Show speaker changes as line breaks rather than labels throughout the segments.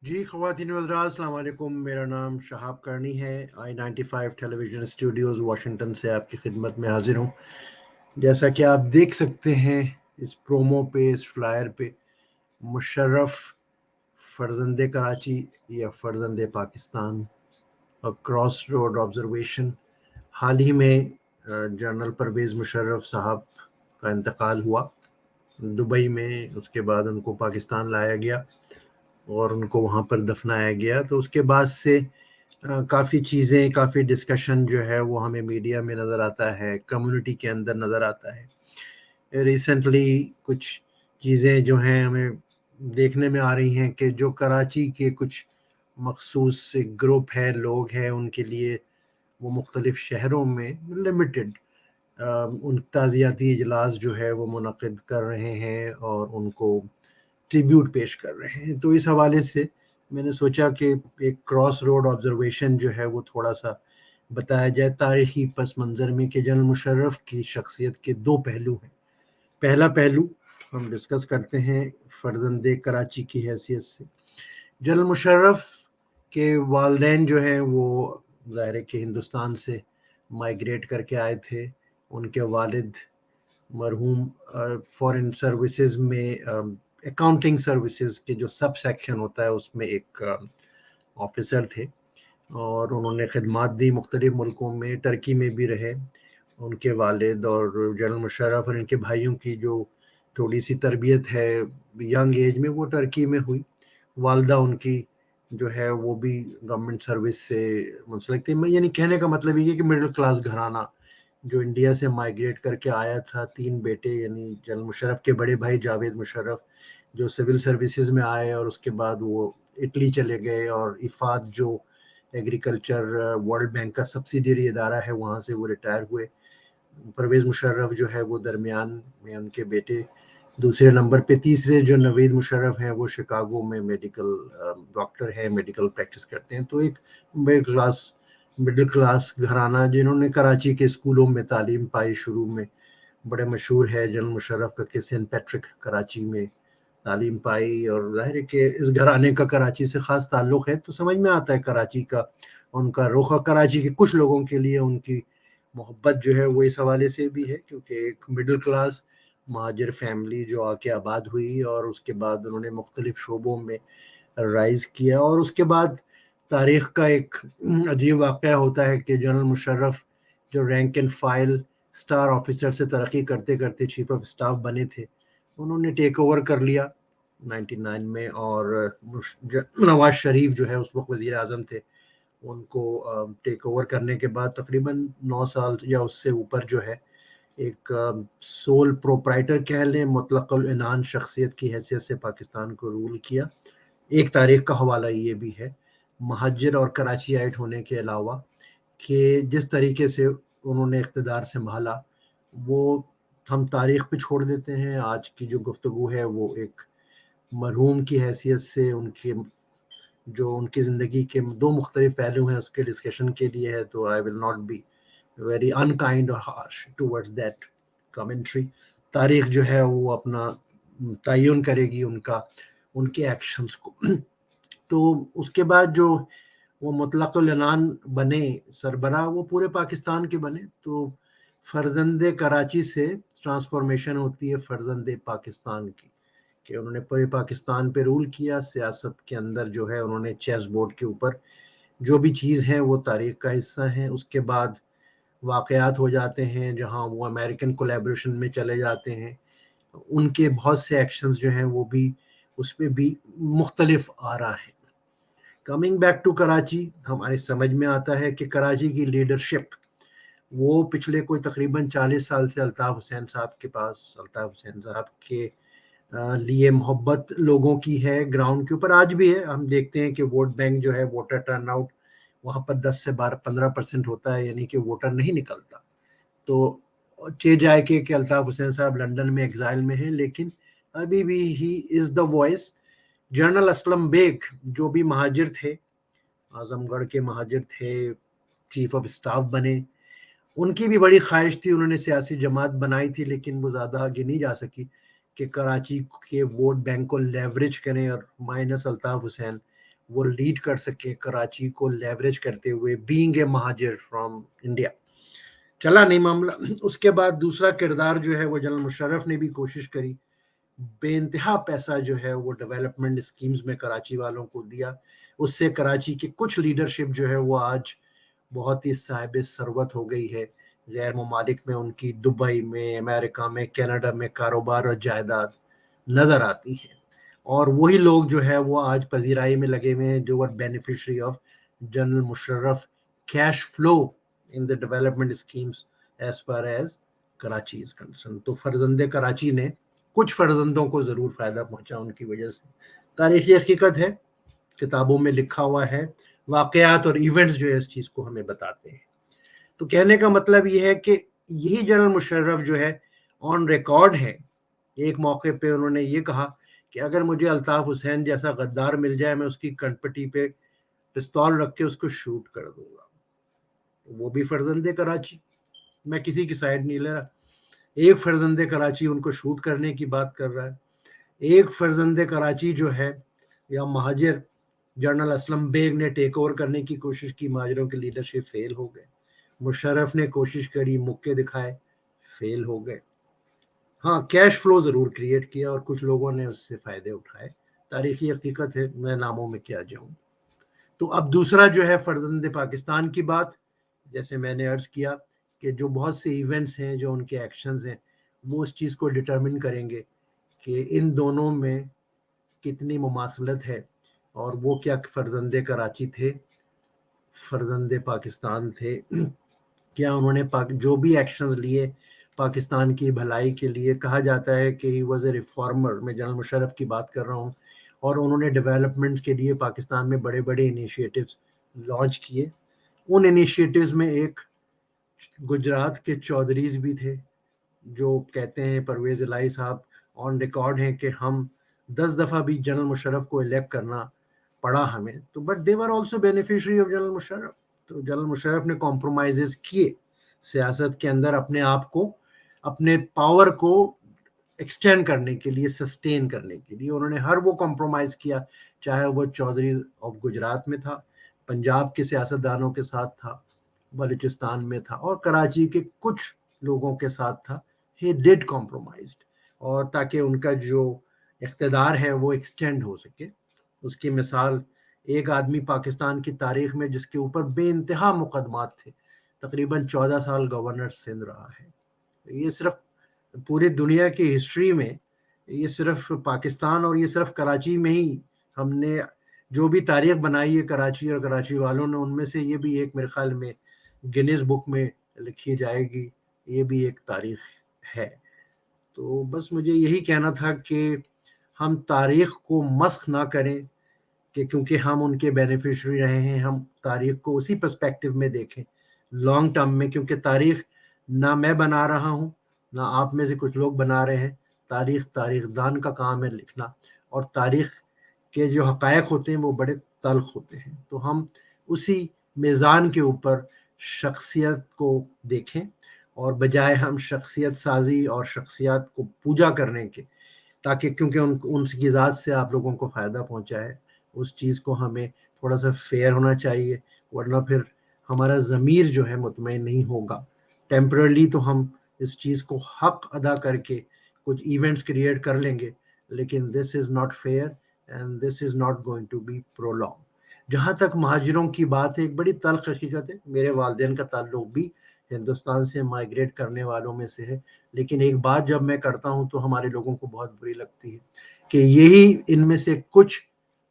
جی خواتین و حضرات السلام علیکم، میرا نام شہاب کرنی ہے۔ I-95 ٹیلی ویژن اسٹوڈیوز واشنگٹن سے آپ کی خدمت میں حاضر ہوں۔ جیسا کہ آپ دیکھ سکتے ہیں اس پرومو پہ، اس فلائر پہ، مشرف فرزند کراچی یا فرزند پاکستان کراس روڈ آبزرویشن۔ حال ہی میں جنرل پرویز مشرف صاحب کا انتقال ہوا دبئی میں، اس کے بعد ان کو پاکستان لایا گیا اور ان کو وہاں پر دفنایا گیا۔ تو اس کے بعد سے کافی چیزیں، کافی ڈسکشن جو ہے وہ ہمیں میڈیا میں نظر آتا ہے، کمیونٹی کے اندر نظر آتا ہے۔ ریسنٹلی کچھ چیزیں جو ہیں ہمیں دیکھنے میں آ رہی ہیں کہ جو کراچی کے کچھ مخصوص گروپ ہے، لوگ ہیں، ان کے لیے وہ مختلف شہروں میں لمیٹڈ ان تعزیتی اجلاس جو ہے وہ منعقد کر رہے ہیں اور ان کو ٹریبیوٹ پیش کر رہے ہیں۔ تو اس حوالے سے میں نے سوچا کہ ایک کراس روڈ آبزرویشن جو ہے وہ تھوڑا سا بتایا جائے تاریخی پس منظر میں کہ جنرل مشرف کی شخصیت کے دو پہلو ہیں۔ پہلا پہلو ہم ڈسکس کرتے ہیں فرزند کراچی کی حیثیت سے۔ جنرل مشرف کے والدین جو ہیں وہ ظاہر ہے کہ ہندوستان سے مائیگریٹ کر کے آئے تھے۔ ان کے والد مرحوم فورن سروسز میں اکاؤنٹنگ سروسز کے جو سب سیکشن ہوتا ہے اس میں ایک آفیسر تھے، اور انہوں نے خدمات دی مختلف ملکوں میں، ٹرکی میں بھی رہے۔ ان کے والد اور جنرل مشرف اور ان کے بھائیوں کی جو تھوڑی سی تربیت ہے ینگ ایج میں وہ ٹرکی میں ہوئی۔ والدہ ان کی جو ہے وہ بھی گورنمنٹ سروس سے منسلک تھی۔ میں یعنی کہنے کا مطلب یہ ہے کہ مڈل کلاس گھرانہ جو انڈیا سے مائیگریٹ کر کے آیا تھا۔ تین بیٹے، یعنی جنرل مشرف کے بڑے بھائی جاوید مشرف جو سول سروسز میں آئے اور اس کے بعد وہ اٹلی چلے گئے، اور افاد جو ایگریکلچر ورلڈ بینک کا سبسیڈیری ادارہ ہے وہاں سے وہ ریٹائر ہوئے۔ پرویز مشرف جو ہے وہ درمیان میں ان کے بیٹے دوسرے نمبر پہ۔ تیسرے جو نوید مشرف ہیں وہ شکاگو میں میڈیکل ڈاکٹر ہیں، میڈیکل پریکٹس کرتے ہیں۔ تو ایک مڈل کلاس گھرانہ جنہوں نے کراچی کے اسکولوں میں تعلیم پائی۔ شروع میں بڑے مشہور ہے جنرل مشرف کا کہ سینٹ پیٹرک کراچی میں تعلیم پائی، اور ظاہر ہے کہ اس گھرانے کا کراچی سے خاص تعلق ہے، تو سمجھ میں آتا ہے کراچی کا ان کا رخ، اور کراچی کے کچھ لوگوں کے لیے ان کی محبت جو ہے وہ اس حوالے سے بھی ہے کیونکہ ایک مڈل کلاس مہاجر فیملی جو آ کے آباد ہوئی، اور اس کے بعد انہوں نے مختلف شعبوں میں رائز کیا۔ اور اس کے بعد تاریخ کا ایک عجیب واقعہ ہوتا ہے کہ جنرل مشرف جو rank and file star officer سے ترقی کرتے کرتے چیف آف اسٹاف بنے تھے، انہوں نے ٹیک اوور کر لیا 99 میں، اور نواز شریف جو ہے اس وقت وزیر اعظم تھے، ان کو ٹیک اوور کرنے کے بعد تقریباً 9 سال یا اس سے اوپر جو ہے ایک سول پروپرائٹر کہہ لیں، مطلق العنان شخصیت کی حیثیت سے پاکستان کو رول کیا۔ ایک تاریخ کا حوالہ یہ بھی ہے مہاجر اور کراچی آئٹ ہونے کے علاوہ کہ جس طریقے سے انہوں نے اقتدار سنبھالا وہ ہم تاریخ پہ چھوڑ دیتے ہیں۔ آج کی جو گفتگو ہے وہ ایک مرحوم کی حیثیت سے ان کے جو ان کی زندگی کے دو مختلف پہلو ہیں اس کے ڈسکشن کے لیے ہے، تو I will not be very unkind اور ہارش ٹورڈز دیٹ کمنٹری۔ تاریخ جو ہے وہ اپنا تعین کرے گی ان کے ایکشنز کو۔ تو اس کے بعد جو وہ مطلق العنان بنے سربراہ، وہ پورے پاکستان کے بنے۔ تو فرزند کراچی سے ٹرانسفارمیشن ہوتی ہے فرزند پاکستان کی، کہ انہوں نے پورے پاکستان پہ رول کیا۔ سیاست کے اندر جو ہے انہوں نے چیس بورڈ کے اوپر جو بھی چیز ہے وہ تاریخ کا حصہ ہیں۔ اس کے بعد واقعات ہو جاتے ہیں جہاں وہ امریکن کولیبریشن میں چلے جاتے ہیں، ان کے بہت سے ایکشنز جو ہیں وہ بھی اس پہ بھی مختلف آرا ہیں۔ کمنگ بیک ٹو کراچی، ہمارے سمجھ میں آتا ہے کہ کراچی کی لیڈرشپ وہ پچھلے کوئی تقریباً 40 سال سے الطاف حسین صاحب کے پاس، الطاف حسین صاحب کے لیے محبت لوگوں کی ہے۔ گراؤنڈ کے اوپر آج بھی ہے، ہم دیکھتے ہیں کہ ووٹ بینک جو ہے ووٹر ٹرن آؤٹ وہاں پر 10 سے 15% ہوتا ہے، یعنی کہ ووٹر نہیں نکلتا۔ تو چے جائے کہ الطاف حسین صاحب لندن میں ایگزائل میں ہیں، لیکن ابھی بھی he is the voice. General Aslam Beg جو بھی مہاجر تھے، اعظم گڑھ کے مہاجر تھے، چیف آف اسٹاف بنے، ان کی بھی بڑی خواہش تھی، انہوں نے سیاسی جماعت بنائی تھی لیکن وہ زیادہ آگے نہیں جا سکی کہ کراچی کے ووٹ بینک کو لیوریج کریں، اور مائنس الطاف حسین وہ لیڈ کر سکے کراچی کو لیوریج کرتے ہوئے، بینگ اے مہاجر فرام انڈیا۔ چلا نہیں معاملہ۔ اس کے بعد دوسرا کردار جو ہے وہ جنرل مشرف نے بھی کوشش کری، بے انتہا پیسہ جو ہے وہ ڈیولپمنٹ اسکیمز میں کراچی والوں کو دیا، اس سے کراچی کی کچھ لیڈرشپ جو ہے وہ آج بہت ہی صاحب ثروت ہو گئی ہے، غیر ممالک میں ان کی دبئی میں، امریکہ میں، کینیڈا میں کاروبار اور جائیداد نظر آتی ہے، اور وہی لوگ جو ہے وہ آج پذیرائی میں لگے ہوئے ہیں جو beneficiary of general Musharraf cash flow in the development schemes as far as Karachi is concern. تو فرزند کراچی نے کچھ فرزندوں کو ضرور فائدہ پہنچا ان کی وجہ سے، تاریخی حقیقت ہے، کتابوں میں لکھا ہوا ہے، واقعات اور ایونٹس جو ہے اس چیز کو ہمیں بتاتے ہیں۔ تو کہنے کا مطلب یہ ہے کہ یہی جنرل مشرف جو ہے آن ریکارڈ ہے، ایک موقع پہ انہوں نے یہ کہا کہ اگر مجھے الطاف حسین جیسا غدار مل جائے میں اس کی کنپٹی پہ پستول رکھ کے اس کو شوٹ کر دوں گا۔ وہ بھی فرزند کراچی، میں کسی کی سائیڈ نہیں لے رہا، ایک فرزند کراچی ان کو شوٹ کرنے کی بات کر رہا ہے، ایک فرزند کراچی جو ہے یا مہاجر جنرل اسلم بیگ نے ٹیک اوور کرنے کی کوشش کی، مہاجروں کی لیڈرشپ فیل ہو گئے، مشرف نے کوشش کری، مکے دکھائے، فیل ہو گئے۔ ہاں کیش فلو ضرور کریٹ کیا اور کچھ لوگوں نے اس سے فائدے اٹھائے، تاریخی حقیقت ہے، میں ناموں میں کیا جاؤں۔ تو اب دوسرا جو ہے فرزند پاکستان کی بات، جیسے میں نے عرض کیا کہ جو بہت سے ایونٹس ہیں، جو ان کے ایکشنز ہیں، وہ اس چیز کو ڈٹرمن کریں گے کہ ان دونوں میں کتنی مماثلت ہے، اور وہ کیا فرزند کراچی تھے، فرزند پاکستان تھے، کیا انہوں نے جو بھی ایکشنز لیے پاکستان کی بھلائی کے لیے۔ کہا جاتا ہے کہ ہی واز اے ریفارمر، میں جنرل مشرف کی بات کر رہا ہوں، اور انہوں نے ڈیولپمنٹ کے لیے پاکستان میں بڑے بڑے انیشیٹوز لانچ کیے۔ ان انیشیٹوز میں ایک گجرات کے چودھریز بھی تھے، جو کہتے ہیں پرویز الہی صاحب آن ریکارڈ ہیں کہ ہم 10 دفعہ بھی جنرل مشرف کو الیکٹ کرنا پڑا ہمیں، تو but they were also beneficiary of general Musharraf. تو جنرل مشرف نے کمپرومائزز کیے سیاست کے اندر، اپنے آپ کو، اپنے پاور کو ایکسٹینڈ کرنے کے لیے، سسٹین کرنے کے لیے انہوں نے ہر وہ کمپرومائز کیا، چاہے وہ چودھری آف گجرات میں تھا، پنجاب کے سیاستدانوں کے ساتھ تھا، بلوچستان میں تھا، اور کراچی کے کچھ لوگوں کے ساتھ تھا۔ ہی ڈیڈ کمپرومائزڈ، اور تاکہ ان کا جو اقتدار ہے وہ ایکسٹینڈ ہو سکے۔ اس کی مثال ایک آدمی پاکستان کی تاریخ میں جس کے اوپر بے انتہا مقدمات تھے، تقریباً 14 سال گورنر سندھ رہا ہے۔ یہ صرف پوری دنیا کی ہسٹری میں، یہ صرف پاکستان اور یہ صرف کراچی میں ہی ہم نے جو بھی تاریخ بنائی ہے کراچی اور کراچی والوں نے، ان میں سے یہ بھی ایک میرے خیال میں گنیز بک میں لکھی جائے گی، یہ بھی ایک تاریخ ہے۔ تو بس مجھے یہی کہنا تھا کہ ہم تاریخ کو مسخ نہ کریں، کہ کیونکہ ہم ان کے بینیفیشری رہے ہیں، ہم تاریخ کو اسی پرسپیکٹیو میں دیکھیں لانگ ٹرم میں، کیونکہ تاریخ نہ میں بنا رہا ہوں نہ آپ میں سے کچھ لوگ بنا رہے ہیں، تاریخ دان کا کام ہے لکھنا، اور تاریخ کے جو حقائق ہوتے ہیں وہ بڑے تلخ ہوتے ہیں۔ تو ہم اسی میزان کے اوپر شخصیت کو دیکھیں، اور بجائے ہم شخصیت سازی اور شخصیات کو پوجا کرنے کے، تاکہ کیونکہ ان کی ذات سے آپ لوگوں کو فائدہ پہنچا ہے، اس چیز کو ہمیں تھوڑا سا فیئر ہونا چاہیے، ورنہ پھر ہمارا ضمیر جو ہے مطمئن نہیں ہوگا۔ ٹیمپرلی تو ہم اس چیز کو حق ادا کر کے کچھ ایونٹس کریٹ کر لیں گے، لیکن this is not fair and this is not going to be prolonging. جہاں تک مہاجروں کی بات ہے، ایک بڑی تلخ حقیقت ہے، میرے والدین کا تعلق بھی ہندوستان سے مائیگریٹ کرنے والوں میں سے ہے، لیکن ایک بات جب میں کرتا ہوں تو ہمارے لوگوں کو بہت بری لگتی ہے کہ یہی ان میں سے کچھ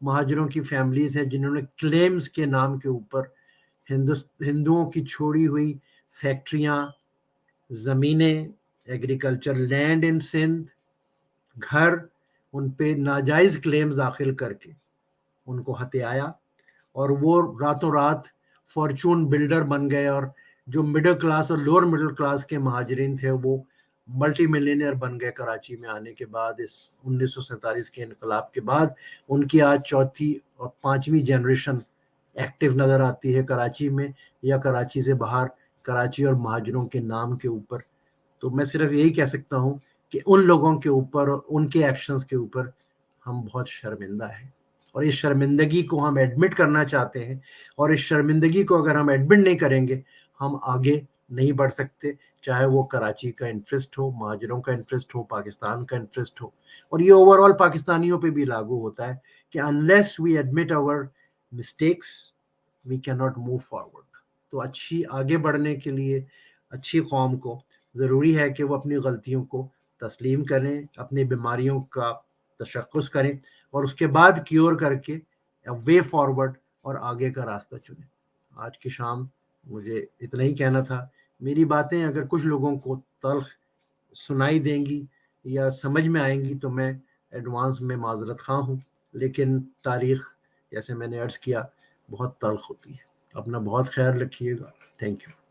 مہاجروں کی فیملیز ہیں جنہوں نے کلیمز کے نام کے اوپر ہندوؤں کی چھوڑی ہوئی فیکٹریاں، زمینیں، ایگریکلچر لینڈ ان سندھ، گھر، ان پہ ناجائز کلیمز داخل کر کے ان کو ہتھیایا، اور وہ راتوں رات فارچون بلڈر بن گئے، اور جو مڈل کلاس اور لوور مڈل کلاس کے مہاجرین تھے وہ ملٹی ملینئر بن گئے کراچی میں آنے کے بعد، اس 1947 کے انقلاب کے بعد۔ ان کی آج چوتھی اور پانچویں جنریشن ایکٹیو نظر آتی ہے کراچی میں یا کراچی سے باہر، کراچی اور مہاجروں کے نام کے اوپر۔ تو میں صرف یہی کہہ سکتا ہوں کہ ان لوگوں کے اوپر، ان کے ایکشنز کے اوپر ہم بہت شرمندہ ہیں، اور اس شرمندگی کو ہم ایڈمٹ کرنا چاہتے ہیں، اور اس شرمندگی کو اگر ہم ایڈمٹ نہیں کریں گے ہم آگے نہیں بڑھ سکتے، چاہے وہ کراچی کا انٹرسٹ ہو، مہاجروں کا انٹرسٹ ہو، پاکستان کا انٹرسٹ ہو، اور یہ اوور آل پاکستانیوں پہ بھی لاگو ہوتا ہے کہ unless we admit our mistakes we cannot move forward۔ تو اچھی آگے بڑھنے کے لیے اچھی قوم کو ضروری ہے کہ وہ اپنی غلطیوں کو تسلیم کریں، اپنی بیماریوں کا تشخص کریں، اور اس کے بعد کیور کر کے وے فارورڈ اور آگے کا راستہ چنیں۔ آج کی شام مجھے اتنا ہی کہنا تھا۔ میری باتیں اگر کچھ لوگوں کو تلخ سنائی دیں گی یا سمجھ میں آئیں گی تو میں ایڈوانس میں معذرت خواہ ہوں، لیکن تاریخ جیسے میں نے عرض کیا بہت تلخ ہوتی ہے۔ اپنا بہت خیال رکھیے گا۔ Thank you.